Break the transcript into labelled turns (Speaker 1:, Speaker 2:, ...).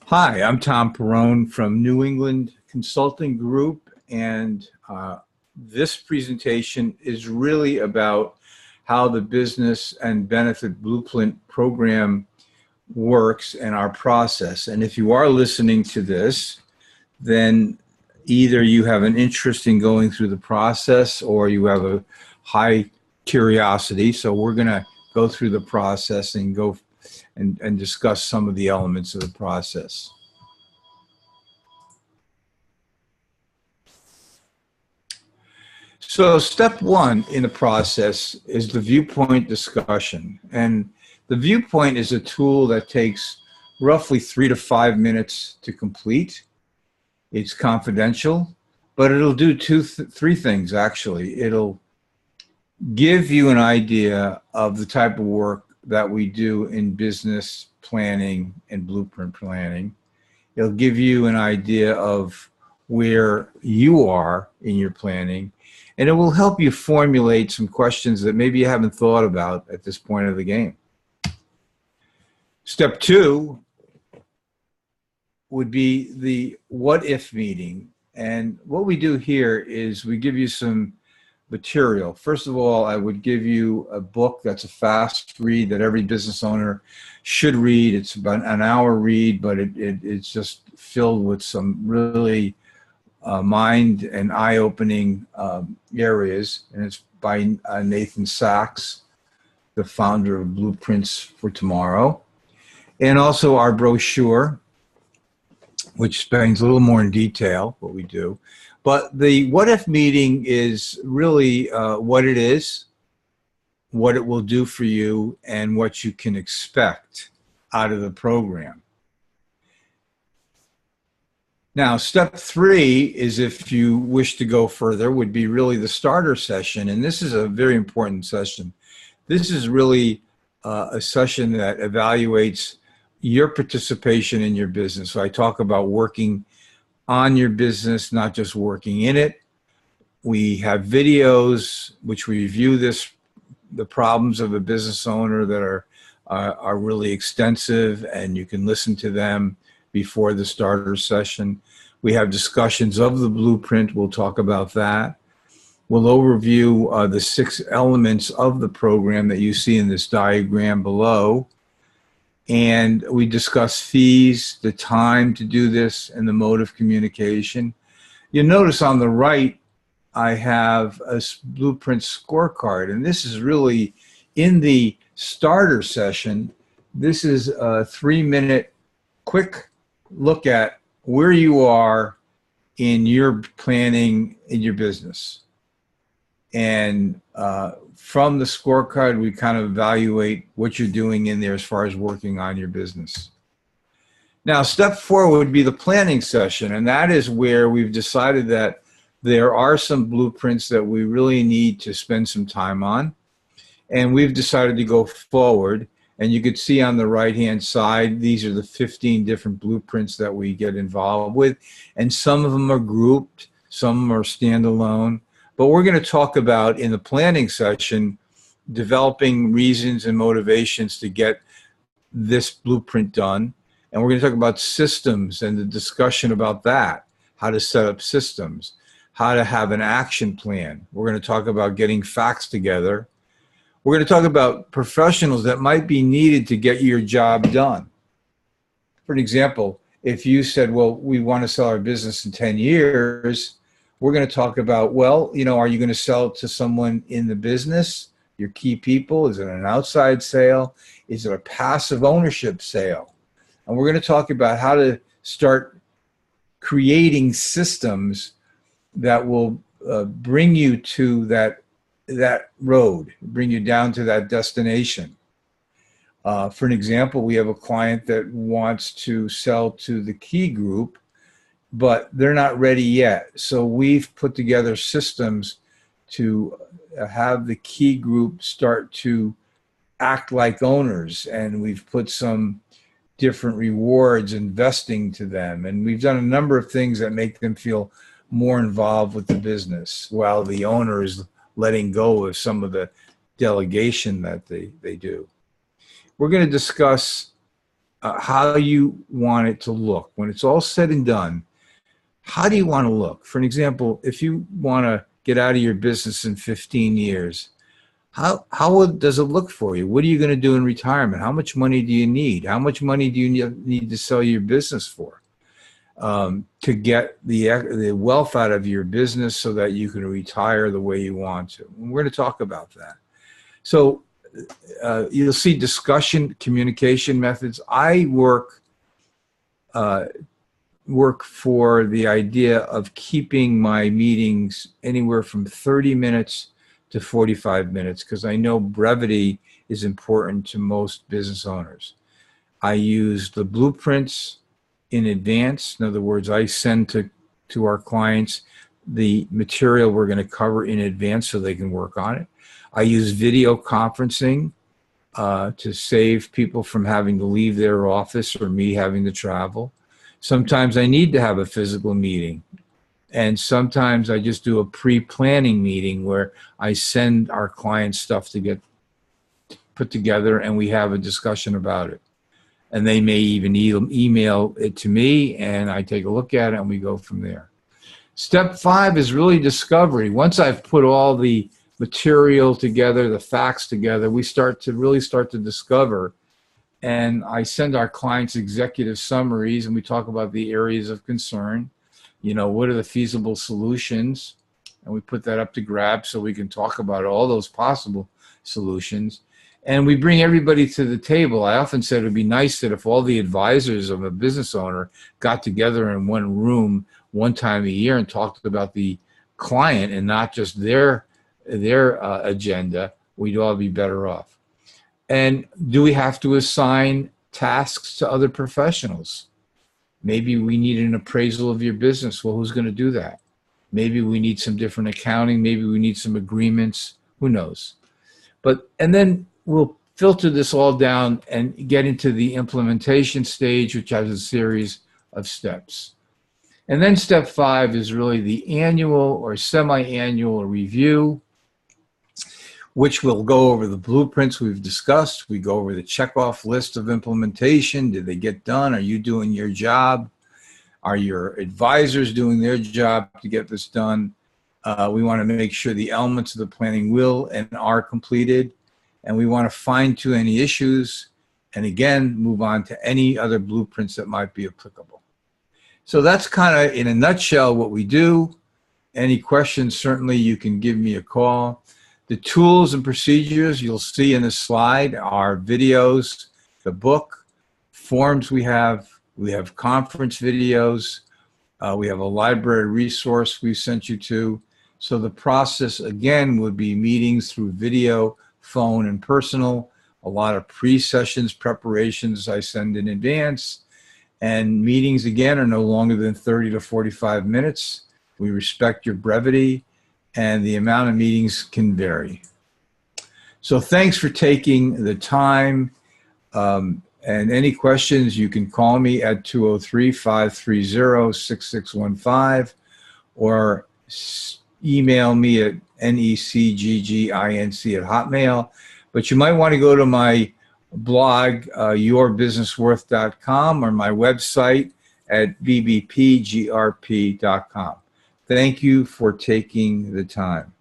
Speaker 1: Hi, I'm Tom Perrone from New England Consulting Group, and this presentation is really about how the business and benefit blueprint program works and our process. And if you are listening to this, then either you have an interest in going through the process or you have a high curiosity. So we're going to go through the process and go and discuss some of the elements of the process. So step one in the process is the viewpoint discussion. And the viewpoint is a tool that takes roughly 3 to 5 minutes to complete. It's confidential, but it'll do three things actually. It'll give you an idea of the type of work that we do in business planning and blueprint planning. It'll give you an idea of where you are in your planning, and it will help you formulate some questions that maybe you haven't thought about at this point of the game. Step two would be the what if meeting. And what we do here is we give you some material. First of all, I would give you a book that's a fast read that every business owner should read. It's about an hour read, but it's just filled with some really mind and eye-opening areas. And it's by Nathan Sachs, the founder of Blueprints for Tomorrow. And also our brochure, which explains a little more in detail what we do. But the what if meeting is really what it is, what it will do for you, and what you can expect out of the program. Now, step three is, if you wish to go further, would be really the starter session. And this is a very important session. This is really a session that evaluates your participation in your business. So I talk about working on your business, not just working in it. We have videos which review the problems of a business owner that are really extensive, and you can listen to them before the starter session. We have discussions of the blueprint. We'll talk about that. We'll overview the 6 elements of the program that you see in this diagram below. And we discuss fees, the time to do this, and the mode of communication. You'll notice on the right, I have a blueprint scorecard, and this is really in the starter session. This is a 3-minute quick look at where you are in your planning in your business. And from the scorecard, we kind of evaluate what you're doing in there as far as working on your business. Now, step 4 would be the planning session, and that is where we've decided that there are some blueprints that we really need to spend some time on, and we've decided to go forward. And you could see on the right-hand side, these are the 15 different blueprints that we get involved with, and some of them are grouped, some are standalone. But we're going to talk about, in the planning session, developing reasons and motivations to get this blueprint done. And we're going to talk about systems and the discussion about that, how to set up systems, how to have an action plan. We're going to talk about getting facts together. We're going to talk about professionals that might be needed to get your job done. For an example, if you said, well, we want to sell our business in 10 years, we're going to talk about, well, are you going to sell it to someone in the business, your key people? Is it an outside sale? Is it a passive ownership sale? And we're going to talk about how to start creating systems that will bring you to that road, bring you down to that destination. For an example, we have a client that wants to sell to the key group, but they're not ready yet. So we've put together systems to have the key group start to act like owners, and we've put some different rewards investing to them, and we've done a number of things that make them feel more involved with the business while the owner is letting go of some of the delegation that they do. We're going to discuss how you want it to look. When it's all said and done, how do you want to look? For an example, if you want to get out of your business in 15 years, how does it look for you? What are you going to do in retirement? How much money do you need? How much money do you need to sell your business for to get the wealth out of your business so that you can retire the way you want to? And we're going to talk about that. So you'll see discussion, communication methods. I work for the idea of keeping my meetings anywhere from 30 minutes to 45 minutes because I know brevity is important to most business owners. I use the blueprints in advance. In other words, I send to our clients the material we're going to cover in advance so they can work on it. I use video conferencing to save people from having to leave their office or me having to travel. Sometimes I need to have a physical meeting. And sometimes I just do a pre-planning meeting where I send our clients stuff to get put together and we have a discussion about it. And they may even email it to me and I take a look at it and we go from there. Step 5 is really discovery. Once I've put all the material together, the facts together, we start to discover. And I send our clients executive summaries and we talk about the areas of concern. You know, what are the feasible solutions? And we put that up to grab so we can talk about all those possible solutions. And we bring everybody to the table. I often said it would be nice that if all the advisors of a business owner got together in one room one time a year and talked about the client and not just their agenda, we'd all be better off. And do we have to assign tasks to other professionals? Maybe we need an appraisal of your business. Well, who's going to do that? Maybe we need some different accounting. Maybe we need some agreements. Who knows? And then we'll filter this all down and get into the implementation stage, which has a series of steps. And then step 5 is really the annual or semi-annual review, which will go over the blueprints we've discussed. We go over the checkoff list of implementation. Did they get done? Are you doing your job? Are your advisors doing their job to get this done? We want to make sure the elements of the planning will and are completed. And we want to fine tune any issues. And again, move on to any other blueprints that might be applicable. So that's kind of in a nutshell what we do. Any questions, certainly you can give me a call. The tools and procedures you'll see in this slide are videos, the book, forms we have conference videos, we have a library resource we sent you to. So the process, again, would be meetings through video, phone, and personal, a lot of pre-sessions, preparations I send in advance, and meetings, again, are no longer than 30 to 45 minutes. We respect your brevity, and the amount of meetings can vary. So thanks for taking the time. And any questions, you can call me at 203-530-6615 or email me at necgginc@hotmail. But you might want to go to my blog, yourbusinessworth.com, or my website at bbpgrp.com. Thank you for taking the time.